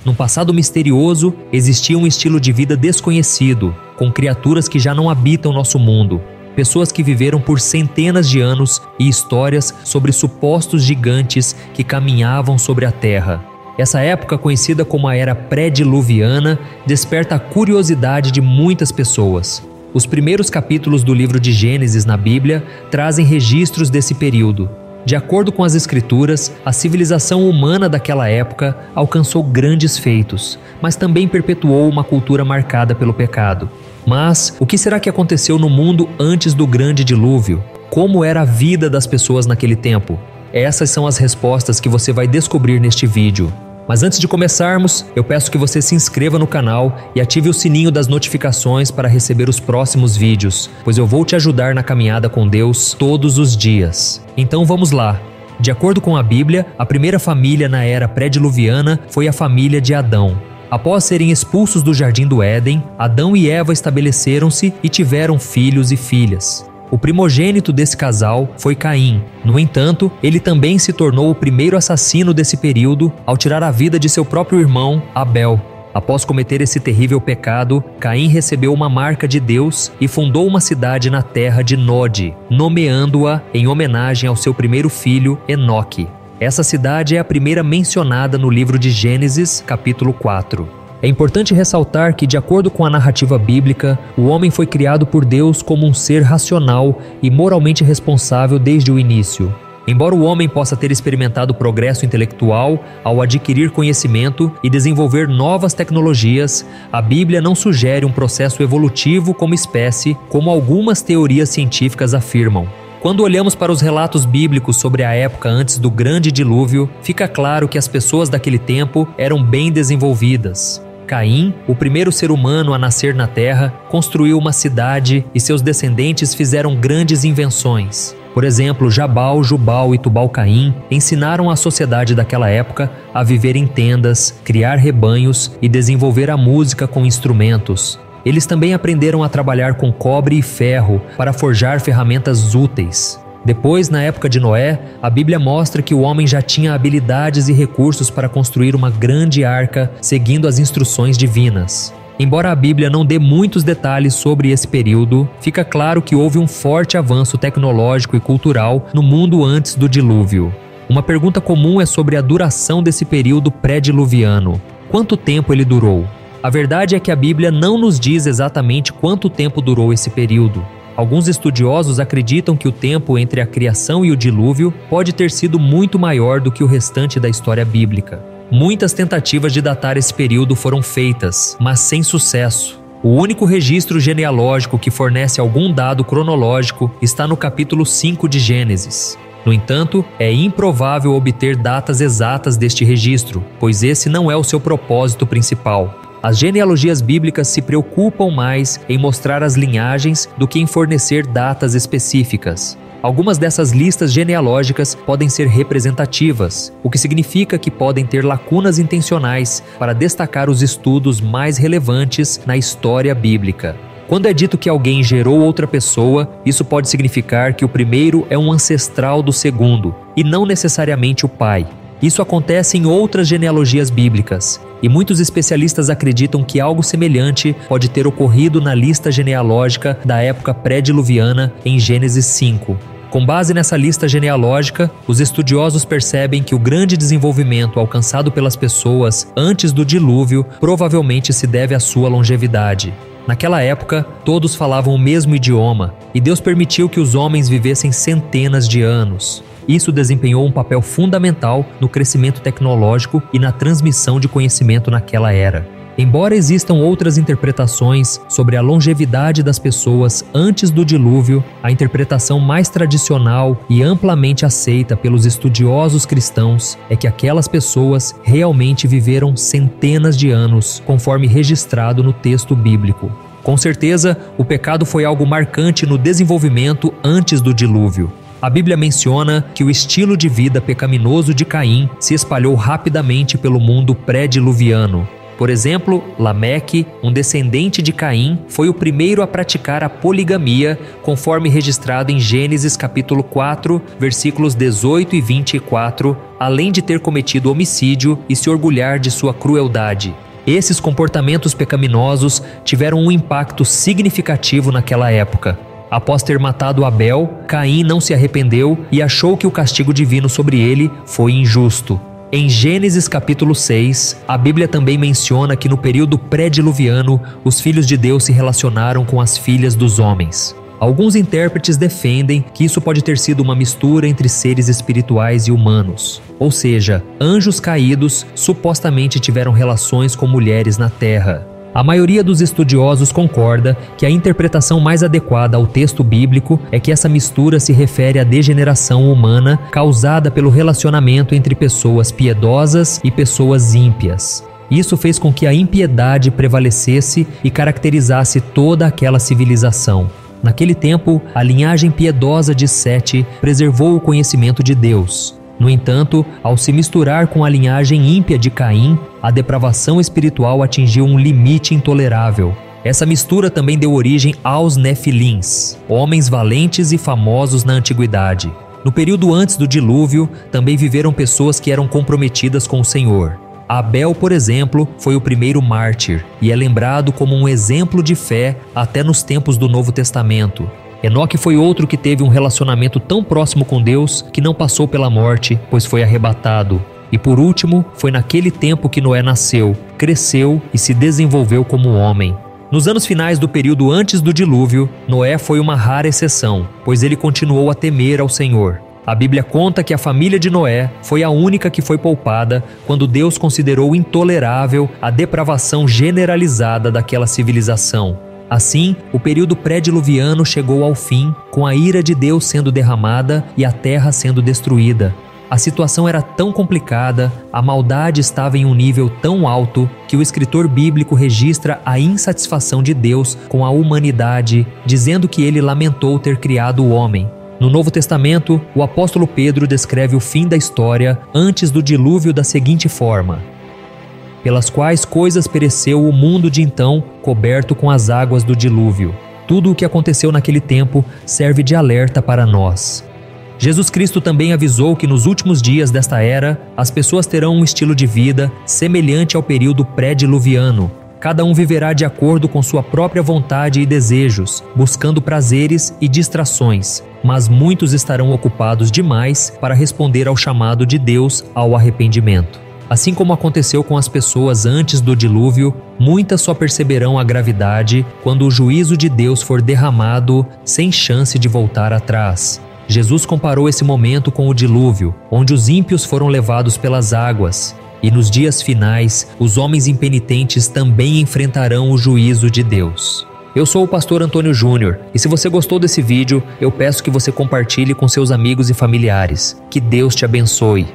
Num passado misterioso, existia um estilo de vida desconhecido, com criaturas que já não habitam nosso mundo, pessoas que viveram por centenas de anos e histórias sobre supostos gigantes que caminhavam sobre a Terra. Essa época, conhecida como a Era Pré-Diluviana, desperta a curiosidade de muitas pessoas. Os primeiros capítulos do livro de Gênesis na Bíblia trazem registros desse período. De acordo com as Escrituras, a civilização humana daquela época alcançou grandes feitos, mas também perpetuou uma cultura marcada pelo pecado. Mas o que será que aconteceu no mundo antes do grande dilúvio? Como era a vida das pessoas naquele tempo? Essas são as respostas que você vai descobrir neste vídeo. Mas antes de começarmos, eu peço que você se inscreva no canal e ative o sininho das notificações para receber os próximos vídeos, pois eu vou te ajudar na caminhada com Deus todos os dias. Então vamos lá. De acordo com a Bíblia, a primeira família na Era Pré-Diluviana foi a família de Adão. Após serem expulsos do Jardim do Éden, Adão e Eva estabeleceram-se e tiveram filhos e filhas. O primogênito desse casal foi Caim. No entanto, ele também se tornou o primeiro assassino desse período ao tirar a vida de seu próprio irmão, Abel. Após cometer esse terrível pecado, Caim recebeu uma marca de Deus e fundou uma cidade na terra de Nod, nomeando-a em homenagem ao seu primeiro filho, Enoque. Essa cidade é a primeira mencionada no livro de Gênesis, capítulo 4. É importante ressaltar que, de acordo com a narrativa bíblica, o homem foi criado por Deus como um ser racional e moralmente responsável desde o início. Embora o homem possa ter experimentado progresso intelectual ao adquirir conhecimento e desenvolver novas tecnologias, a Bíblia não sugere um processo evolutivo como espécie, como algumas teorias científicas afirmam. Quando olhamos para os relatos bíblicos sobre a época antes do grande dilúvio, fica claro que as pessoas daquele tempo eram bem desenvolvidas. Caim, o primeiro ser humano a nascer na Terra, construiu uma cidade e seus descendentes fizeram grandes invenções. Por exemplo, Jabal, Jubal e Tubal-Caim ensinaram a sociedade daquela época a viver em tendas, criar rebanhos e desenvolver a música com instrumentos. Eles também aprenderam a trabalhar com cobre e ferro para forjar ferramentas úteis. Depois, na época de Noé, a Bíblia mostra que o homem já tinha habilidades e recursos para construir uma grande arca seguindo as instruções divinas. Embora a Bíblia não dê muitos detalhes sobre esse período, fica claro que houve um forte avanço tecnológico e cultural no mundo antes do dilúvio. Uma pergunta comum é sobre a duração desse período pré-diluviano. Quanto tempo ele durou? A verdade é que a Bíblia não nos diz exatamente quanto tempo durou esse período. Alguns estudiosos acreditam que o tempo entre a criação e o dilúvio pode ter sido muito maior do que o restante da história bíblica. Muitas tentativas de datar esse período foram feitas, mas sem sucesso. O único registro genealógico que fornece algum dado cronológico está no capítulo 5 de Gênesis. No entanto, é improvável obter datas exatas deste registro, pois esse não é o seu propósito principal. As genealogias bíblicas se preocupam mais em mostrar as linhagens do que em fornecer datas específicas. Algumas dessas listas genealógicas podem ser representativas, o que significa que podem ter lacunas intencionais para destacar os estudos mais relevantes na história bíblica. Quando é dito que alguém gerou outra pessoa, isso pode significar que o primeiro é um ancestral do segundo, e não necessariamente o pai. Isso acontece em outras genealogias bíblicas, e muitos especialistas acreditam que algo semelhante pode ter ocorrido na lista genealógica da época pré-diluviana em Gênesis 5. Com base nessa lista genealógica, os estudiosos percebem que o grande desenvolvimento alcançado pelas pessoas antes do dilúvio provavelmente se deve à sua longevidade. Naquela época, todos falavam o mesmo idioma, e Deus permitiu que os homens vivessem centenas de anos. Isso desempenhou um papel fundamental no crescimento tecnológico e na transmissão de conhecimento naquela era. Embora existam outras interpretações sobre a longevidade das pessoas antes do dilúvio, a interpretação mais tradicional e amplamente aceita pelos estudiosos cristãos é que aquelas pessoas realmente viveram centenas de anos, conforme registrado no texto bíblico. Com certeza, o pecado foi algo marcante no desenvolvimento antes do dilúvio. A Bíblia menciona que o estilo de vida pecaminoso de Caim se espalhou rapidamente pelo mundo pré-diluviano. Por exemplo, Lameque, um descendente de Caim, foi o primeiro a praticar a poligamia, conforme registrado em Gênesis capítulo 4, versículos 18 e 24, além de ter cometido homicídio e se orgulhar de sua crueldade. Esses comportamentos pecaminosos tiveram um impacto significativo naquela época. Após ter matado Abel, Caim não se arrependeu e achou que o castigo divino sobre ele foi injusto. Em Gênesis capítulo 6, a Bíblia também menciona que no período pré-diluviano, os filhos de Deus se relacionaram com as filhas dos homens. Alguns intérpretes defendem que isso pode ter sido uma mistura entre seres espirituais e humanos. Ou seja, anjos caídos supostamente tiveram relações com mulheres na terra. A maioria dos estudiosos concorda que a interpretação mais adequada ao texto bíblico é que essa mistura se refere à degeneração humana causada pelo relacionamento entre pessoas piedosas e pessoas ímpias. Isso fez com que a impiedade prevalecesse e caracterizasse toda aquela civilização. Naquele tempo, a linhagem piedosa de Sete preservou o conhecimento de Deus. No entanto, ao se misturar com a linhagem ímpia de Caim, a depravação espiritual atingiu um limite intolerável. Essa mistura também deu origem aos Nefilins, homens valentes e famosos na antiguidade. No período antes do dilúvio, também viveram pessoas que eram comprometidas com o Senhor. Abel, por exemplo, foi o primeiro mártir e é lembrado como um exemplo de fé até nos tempos do Novo Testamento. Enoque foi outro que teve um relacionamento tão próximo com Deus que não passou pela morte, pois foi arrebatado. E por último, foi naquele tempo que Noé nasceu, cresceu e se desenvolveu como homem. Nos anos finais do período antes do dilúvio, Noé foi uma rara exceção, pois ele continuou a temer ao Senhor. A Bíblia conta que a família de Noé foi a única que foi poupada quando Deus considerou intolerável a depravação generalizada daquela civilização. Assim, o período pré-diluviano chegou ao fim, com a ira de Deus sendo derramada e a terra sendo destruída. A situação era tão complicada, a maldade estava em um nível tão alto, que o escritor bíblico registra a insatisfação de Deus com a humanidade, dizendo que ele lamentou ter criado o homem. No Novo Testamento, o apóstolo Pedro descreve o fim da história antes do dilúvio da seguinte forma: pelas quais coisas pereceu o mundo de então, coberto com as águas do dilúvio. Tudo o que aconteceu naquele tempo serve de alerta para nós. Jesus Cristo também avisou que nos últimos dias desta era, as pessoas terão um estilo de vida semelhante ao período pré-diluviano. Cada um viverá de acordo com sua própria vontade e desejos, buscando prazeres e distrações, mas muitos estarão ocupados demais para responder ao chamado de Deus ao arrependimento. Assim como aconteceu com as pessoas antes do dilúvio, muitas só perceberão a gravidade quando o juízo de Deus for derramado sem chance de voltar atrás. Jesus comparou esse momento com o dilúvio, onde os ímpios foram levados pelas águas. E nos dias finais, os homens impenitentes também enfrentarão o juízo de Deus. Eu sou o pastor Antônio Júnior, e se você gostou desse vídeo, eu peço que você compartilhe com seus amigos e familiares. Que Deus te abençoe.